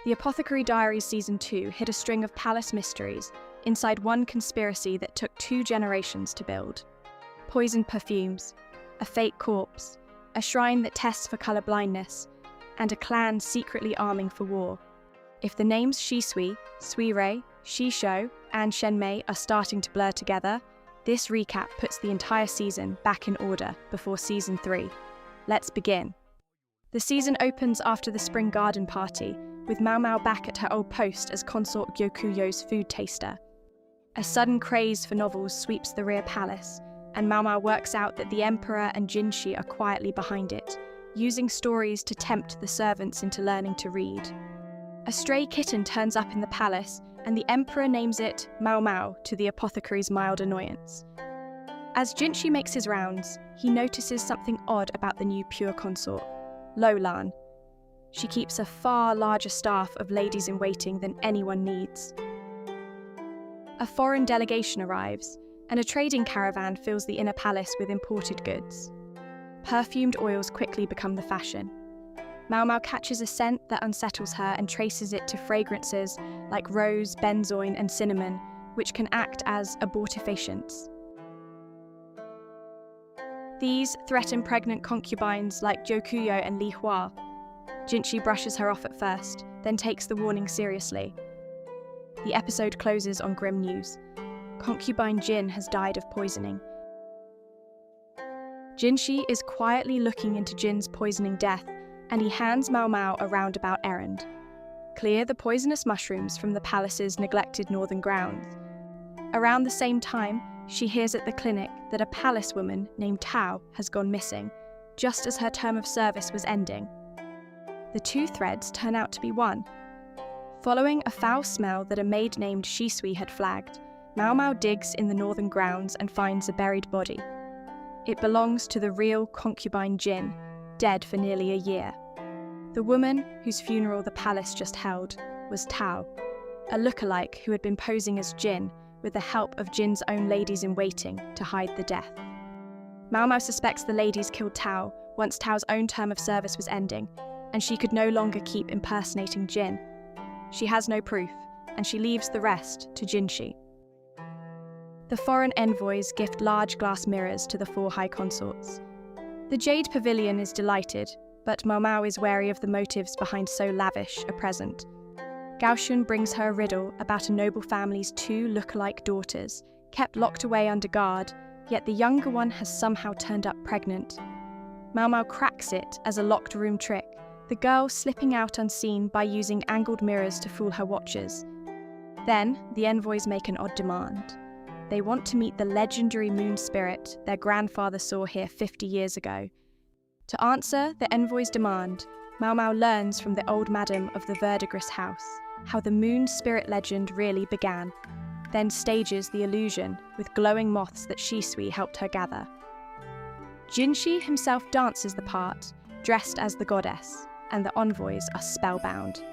The Apothecary Diaries Season 2 hid a string of palace mysteries inside one conspiracy that took 2 generations to build. Poisoned perfumes, a fake corpse, a shrine that tests for color blindness, and a clan secretly arming for war. If the names Shisui, Suirei, Shisho, and Shenmei are starting to blur together, this recap puts the entire season back in order before Season 3. Let's begin. The season opens after the spring garden party, with Maomao back at her old post as consort Gyokuyo's food taster. A sudden craze for novels sweeps the rear palace, and Maomao works out that the Emperor and Jinshi are quietly behind it, using stories to tempt the servants into learning to read. A stray kitten turns up in the palace, and the Emperor names it Maomao to the apothecary's mild annoyance. As Jinshi makes his rounds, he notices something odd about the new pure consort, Lolan. She keeps a far larger staff of ladies-in-waiting than anyone needs. A foreign delegation arrives, and a trading caravan fills the inner palace with imported goods. Perfumed oils quickly become the fashion. Maomao catches a scent that unsettles her and traces it to fragrances like rose, benzoin, and cinnamon, which can act as abortifacients. These threaten pregnant concubines like Gyokuyo and Li Hua. Jinshi brushes her off at first, then takes the warning seriously. The episode closes on grim news. Concubine Jin has died of poisoning. Jinshi is quietly looking into Jin's poisoning death, and he hands Maomao a roundabout errand. Clear the poisonous mushrooms from the palace's neglected northern grounds. Around the same time, she hears at the clinic that a palace woman named Tao has gone missing, just as her term of service was ending. The 2 threads turn out to be one. Following a foul smell that a maid named Shisui had flagged, Maomao digs in the northern grounds and finds a buried body. It belongs to the real concubine Jin, dead for nearly a year. The woman whose funeral the palace just held was Tao, a lookalike who had been posing as Jin with the help of Jin's own ladies-in-waiting to hide the death. Maomao suspects the ladies killed Tao once Tao's own term of service was ending, and she could no longer keep impersonating Jin. She has no proof, and she leaves the rest to Jinshi. The foreign envoys gift large glass mirrors to the 4 high consorts. The Jade Pavilion is delighted, but Maomao is wary of the motives behind so lavish a present. Gaoshun brings her a riddle about a noble family's 2 look-alike daughters, kept locked away under guard, yet the younger one has somehow turned up pregnant. Maomao cracks it as a locked room trick, the girl slipping out unseen by using angled mirrors to fool her watchers. Then, the envoys make an odd demand. They want to meet the legendary moon spirit their grandfather saw here 50 years ago. To answer the envoys' demand, Maomao learns from the old madam of the Verdigris house how the moon spirit legend really began, then stages the illusion with glowing moths that Shisui helped her gather. Jinshi himself dances the part, dressed as the goddess, and the envoys are spellbound.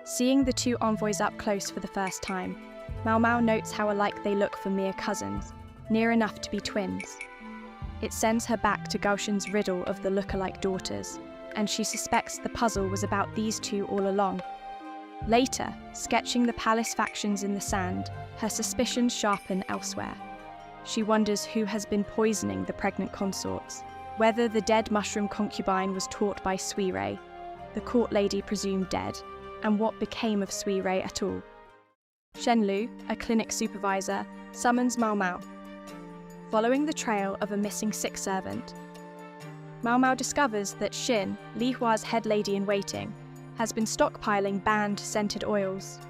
Seeing the 2 envoys up close for the first time, Maomao notes how alike they look for mere cousins, near enough to be twins. It sends her back to Gaoshun's riddle of the look-alike daughters, and she suspects the puzzle was about these 2 all along. Later, sketching the palace factions in the sand, her suspicions sharpen elsewhere. She wonders who has been poisoning the pregnant consorts, whether the dead mushroom concubine was taught by Suirei, the court lady presumed dead, and what became of Suirei at all. Shenlu, a clinic supervisor, summons Maomao. Following the trail of a missing sick servant, Maomao discovers that Shin, Li Hua's head lady-in-waiting, has been stockpiling banned scented oils.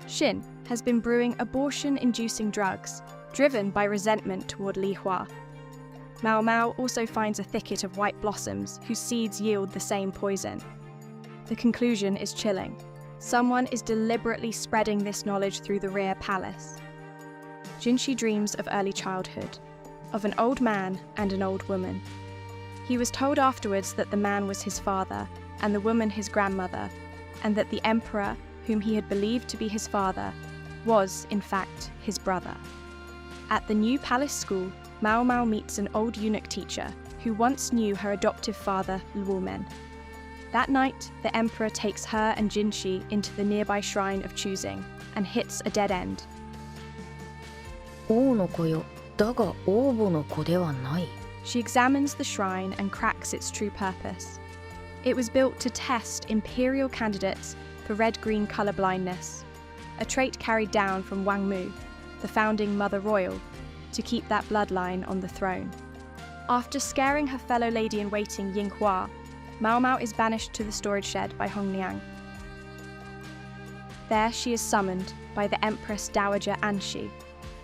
Shin has been brewing abortion-inducing drugs, driven by resentment toward Li Hua. Maomao also finds a thicket of white blossoms whose seeds yield the same poison. The conclusion is chilling. Someone is deliberately spreading this knowledge through the rear palace. Jinshi dreams of early childhood, of an old man and an old woman. He was told afterwards that the man was his father and the woman his grandmother, and that the emperor, whom he had believed to be his father, was, in fact, his brother. At the new palace school, Maomao meets an old eunuch teacher who once knew her adoptive father, Luomen. That night, the emperor takes her and Jinshi into the nearby shrine of choosing and hits a dead end. 王の子よ、だが王母の子ではない。 She examines the shrine and cracks its true purpose. It was built to test imperial candidates for red-green color blindness, a trait carried down from Wang Mu, the founding mother royal, to keep that bloodline on the throne. After scaring her fellow lady-in-waiting Ying Hua, Maomao is banished to the storage shed by Hong Liang. There she is summoned by the Empress Dowager Anshi,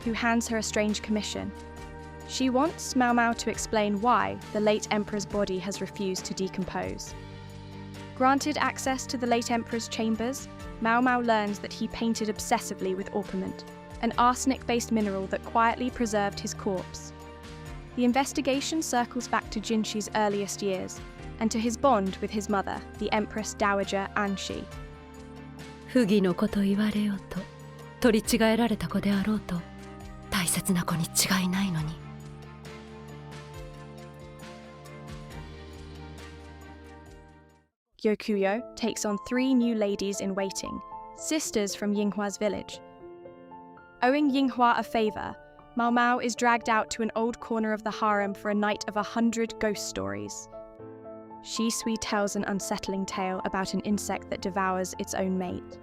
who hands her a strange commission. She wants Maomao to explain why the late emperor's body has refused to decompose. Granted access to the late emperor's chambers, Maomao learns that he painted obsessively with orpiment, an arsenic-based mineral that quietly preserved his corpse. The investigation circles back to Jinshi's earliest years, and to his bond with his mother, the Empress Dowager Anshi. 不義の子と言われようと、取り違えられた子であろうと、大切な子に違いないのに。Gyokuyo takes on 3 new ladies-in-waiting, sisters from Yinghua's village. Owing Yinghua a favor, Maomao is dragged out to an old corner of the harem for a night of 100 ghost stories. Shi tells an unsettling tale about an insect that devours its own mate.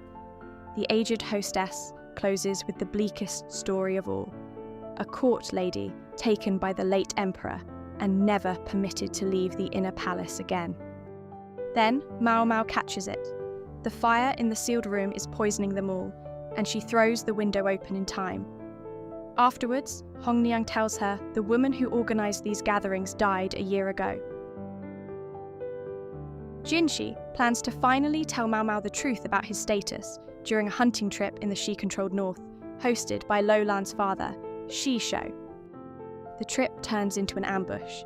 The aged hostess closes with the bleakest story of all, a court lady taken by the late emperor and never permitted to leave the inner palace again. Then Maomao catches it. The fire in the sealed room is poisoning them all, and she throws the window open in time. Afterwards, Hong Liang tells her the woman who organized these gatherings died a year ago. Jinshi plans to finally tell Maomao the truth about his status during a hunting trip in the Shi-controlled north, hosted by Lolan's father, Shi Shou. The trip turns into an ambush.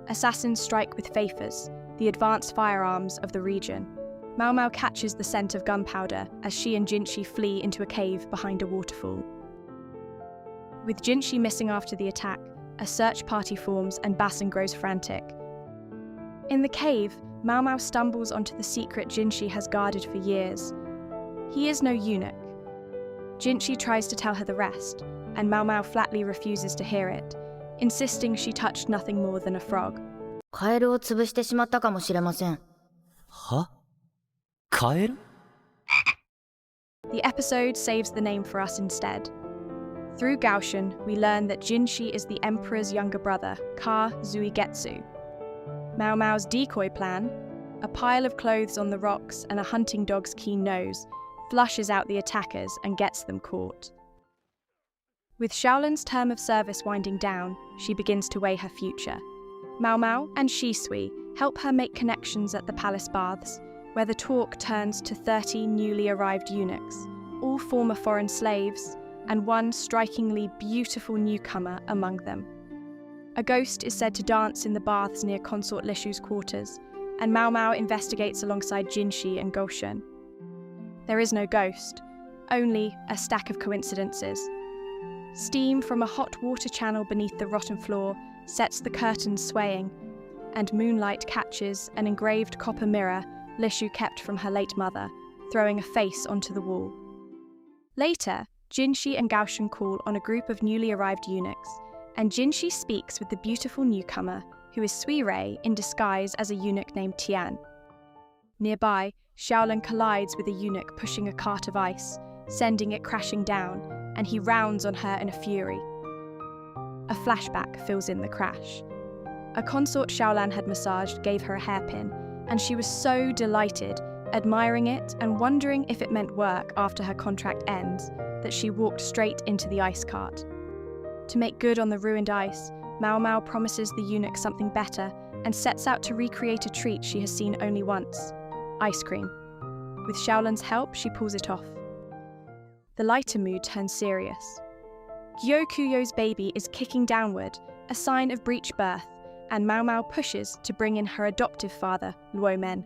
Assassins strike with faifas, the advanced firearms of the region. Maomao catches the scent of gunpowder as she and Jinshi flee into a cave behind a waterfall. With Jinshi missing after the attack, a search party forms and Basin grows frantic. In the cave, Maomao stumbles onto the secret Jinshi has guarded for years. He is no eunuch. Jinshi tries to tell her the rest, and Maomao flatly refuses to hear it, insisting she touched nothing more than a frog. カエルを潰してしまったかもしれません。は？カエル？ The episode saves the name for us instead. Through Gaoshan, we learn that Jinshi is the emperor's younger brother, Ka Zuigetsu. Maomao's decoy plan, a pile of clothes on the rocks and a hunting dog's keen nose, flushes out the attackers and gets them caught. With Shaolin's term of service winding down, she begins to weigh her future. Maomao and Shi help her make connections at the palace baths, where the talk turns to 30 newly arrived eunuchs, all former foreign slaves, and one strikingly beautiful newcomer among them. A ghost is said to dance in the baths near Consort Lishu's quarters, and Maomao investigates alongside Jinshi and Goshen. There is no ghost, only a stack of coincidences. Steam from a hot water channel beneath the rotten floor sets the curtains swaying, and moonlight catches an engraved copper mirror Lishu kept from her late mother, throwing a face onto the wall. Later, Jinshi and Gaoshan call on a group of newly arrived eunuchs, and Jinshi speaks with the beautiful newcomer, who is Suirei in disguise as a eunuch named Tian. Nearby, Shaolin collides with a eunuch pushing a cart of ice, sending it crashing down, and he rounds on her in a fury. A flashback fills in the crash. A consort Shaolan had massaged gave her a hairpin, and she was so delighted, admiring it and wondering if it meant work after her contract ends, that she walked straight into the ice cart. To make good on the ruined ice, Maomao promises the eunuch something better and sets out to recreate a treat she has seen only once: ice cream. With Shaolan's help, she pulls it off. The lighter mood turns serious. Gyokuyo's baby is kicking downward, a sign of breech birth, and Maomao pushes to bring in her adoptive father, Luomen.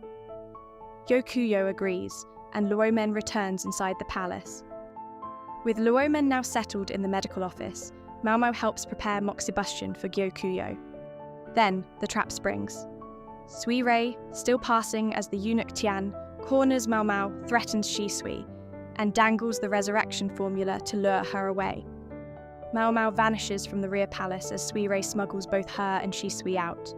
Gyokuyo agrees, and Luomen returns inside the palace. With Luomen now settled in the medical office, Maomao helps prepare moxibustion for Gyokuyo. Then the trap springs. Suirei, still passing as the eunuch Tian, corners Maomao, threatens Shisui, and dangles the resurrection formula to lure her away. Maomao vanishes from the rear palace as Suirei smuggles both her and Shisui out.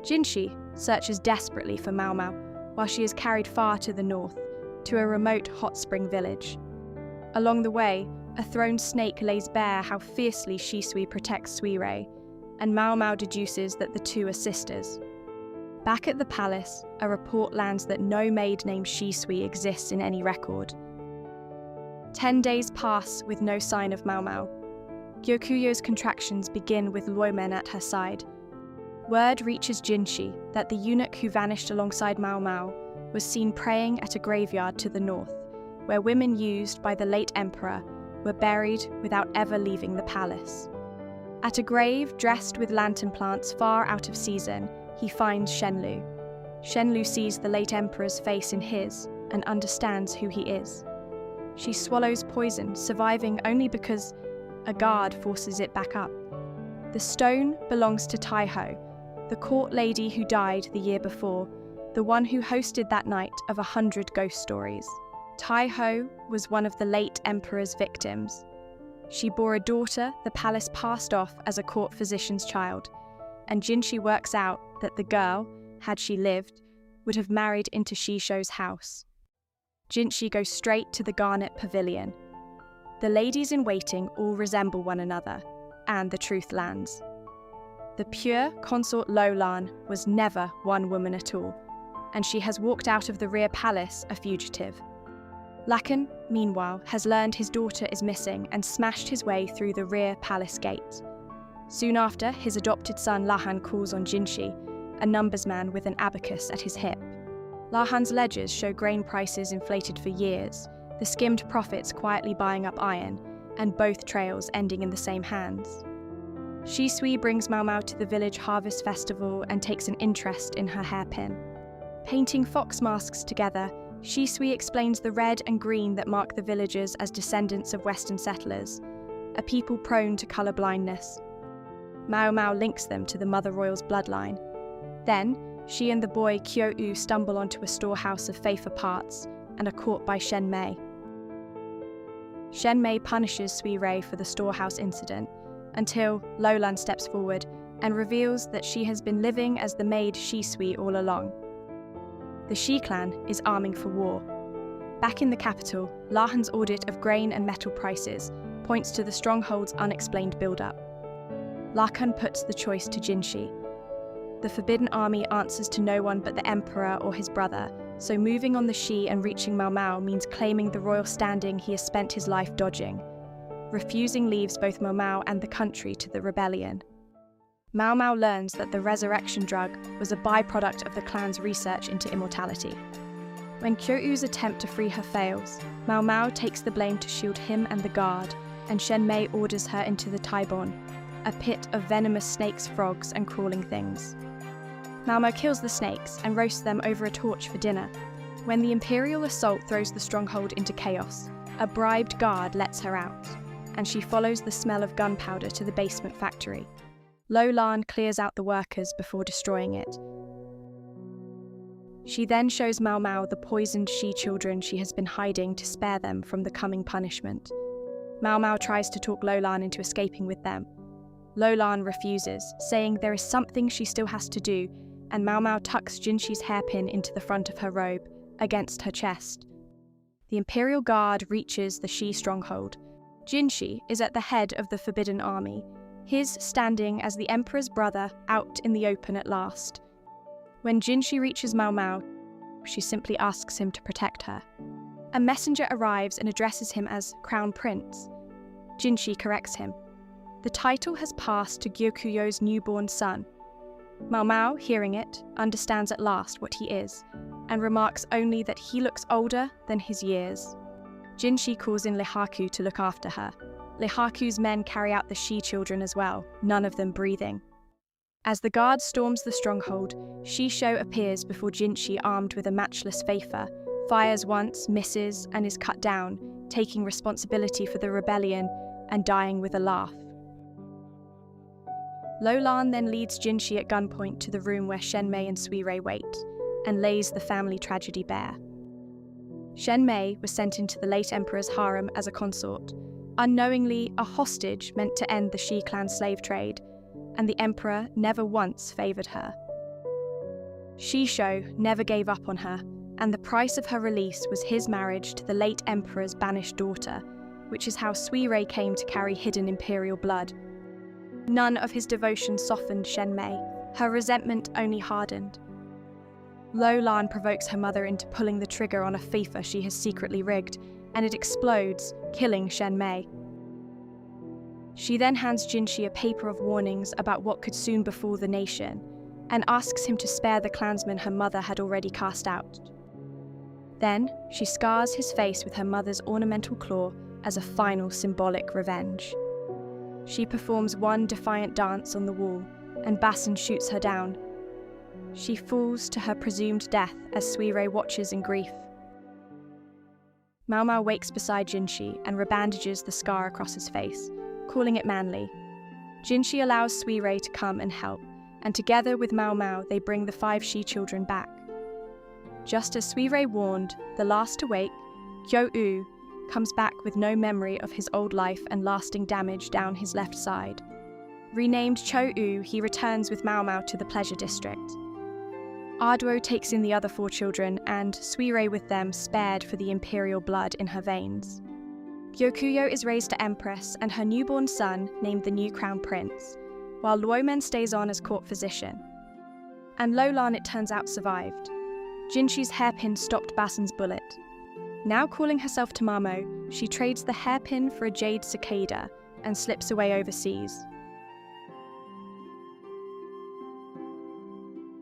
Jinshi searches desperately for Maomao while she is carried far to the north, to a remote hot spring village. Along the way, a thrown snake lays bare how fiercely Shisui protects Suirei, and Maomao deduces that the two are sisters. Back at the palace, a report lands that no maid named Shisui exists in any record. 10 days pass with no sign of Maomao. Gyokuyo's contractions begin with Loimen at her side. Word reaches Jinshi that the eunuch who vanished alongside Maomao was seen praying at a graveyard to the north, where women used by the late emperor were buried without ever leaving the palace. At a grave dressed with lantern plants far out of season, he finds Shenlu. Shenlu sees the late emperor's face in his and understands who he is. She swallows poison, surviving only because a guard forces it back up. The stone belongs to Taiho, the court lady who died the year before, the one who hosted that night of 100 ghost stories. Taiho was one of the late emperor's victims. She bore a daughter the palace passed off as a court physician's child, and Jinshi works out that the girl, had she lived, would have married into Shisho's house. Jinshi goes straight to the Garnet Pavilion. The ladies in waiting all resemble one another, and the truth lands. The pure consort Lolan was never one woman at all, and she has walked out of the rear palace a fugitive. Lakan, meanwhile, has learned his daughter is missing and smashed his way through the rear palace gate. Soon after, his adopted son Lahan calls on Jinshi, a numbersman with an abacus at his hip. Lahan's ledgers show grain prices inflated for years, the skimmed profits quietly buying up iron, and both trails ending in the same hands. Shisui brings Maomao to the village harvest festival and takes an interest in her hairpin. Painting fox masks together, Shisui explains the red and green that mark the villagers as descendants of Western settlers, a people prone to colour blindness. Maomao links them to the Mother Royal's bloodline. Then, she and the boy Kyo-u stumble onto a storehouse of Feifa parts and are caught by Shen Mei. Shen Mei punishes Suirei for the storehouse incident until Lolan steps forward and reveals that she has been living as the maid Shisui all along. The Shi Clan is arming for war. Back in the capital, Lahan's audit of grain and metal prices points to the Stronghold's unexplained build-up. Lakan puts the choice to Jinshi. The Forbidden Army answers to no one but the Emperor or his brother, so moving on the Shi and reaching Maomao means claiming the royal standing he has spent his life dodging. Refusing leaves both Maomao and the country to the rebellion. Maomao learns that the resurrection drug was a byproduct of the clan's research into immortality. When Kyo-u's attempt to free her fails, Maomao takes the blame to shield him and the guard, and Shen Mei orders her into the Taibon, a pit of venomous snakes, frogs, and crawling things. Maomao kills the snakes and roasts them over a torch for dinner. When the Imperial assault throws the stronghold into chaos, a bribed guard lets her out, and she follows the smell of gunpowder to the basement factory. Lolan clears out the workers before destroying it. She then shows Maomao the poisoned Shi children she has been hiding to spare them from the coming punishment. Maomao tries to talk Lolan into escaping with them. Lolan refuses, saying there is something she still has to do, and Maomao tucks Jinshi's hairpin into the front of her robe, against her chest. The Imperial Guard reaches the Shi stronghold. Jinshi is at the head of the Forbidden Army, his standing as the Emperor's brother out in the open at last. When Jinshi reaches Maomao, she simply asks him to protect her. A messenger arrives and addresses him as Crown Prince. Jinshi corrects him. The title has passed to Gyokuyo's newborn son. Maomao, hearing it, understands at last what he is, and remarks only that he looks older than his years. Jinshi calls in Lihaku to look after her. Lihaku's men carry out the Shi children as well, none of them breathing. As the guard storms the stronghold, Shisho appears before Jinshi armed with a matchless Feifa, fires once, misses, and is cut down, taking responsibility for the rebellion and dying with a laugh. Lolan then leads Jinshi at gunpoint to the room where Shenmei and Suirei wait, and lays the family tragedy bare. Shenmei was sent into the late emperor's harem as a consort, unknowingly a hostage meant to end the Shi Clan slave trade, and the emperor never once favoured her. Shisho never gave up on her, and the price of her release was his marriage to the late emperor's banished daughter, which is how Suirei came to carry hidden imperial blood. None of his devotion softened Shenmei, her resentment only hardened. Lolan provokes her mother into pulling the trigger on a FIFA she has secretly rigged, and it explodes, killing Shenmei. She then hands Jinshi a paper of warnings about what could soon befall the nation, and asks him to spare the clansmen her mother had already cast out. Then, she scars his face with her mother's ornamental claw as a final symbolic revenge. She performs one defiant dance on the wall, and Basin shoots her down. She falls to her presumed death as Suirei watches in grief. Maomao wakes beside Jinshi and rebandages the scar across his face, calling it manly. Jinshi allows Suirei to come and help, and together with Maomao they bring the 5 Shi children back. Just as Suirei warned, the last to wake, Kyo-u, comes back with no memory of his old life and lasting damage down his left side. Renamed Cho-u, he returns with Maomao to the pleasure district. Arduo takes in the other 4 children, and Suirei with them spared for the imperial blood in her veins. Gyokuyo is raised to empress, and her newborn son named the new crown prince, while Luomen stays on as court physician. And Lolan, it turns out, survived. Jinshi's hairpin stopped Basin's bullet. Now calling herself Tamamo, she trades the hairpin for a jade cicada and slips away overseas.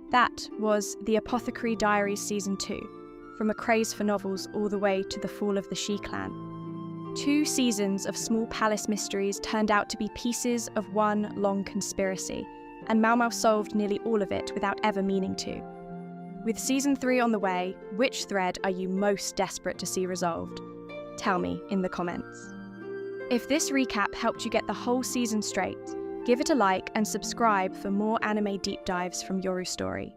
That was the Apothecary Diaries Season 2, from a craze for novels all the way to the fall of the Shi Clan. 2 seasons of small palace mysteries turned out to be pieces of one long conspiracy, and Maomao solved nearly all of it without ever meaning to. With Season 3 on the way, which thread are you most desperate to see resolved? Tell me in the comments. If this recap helped you get the whole season straight, give it a like and subscribe for more anime deep dives from Yoru Story.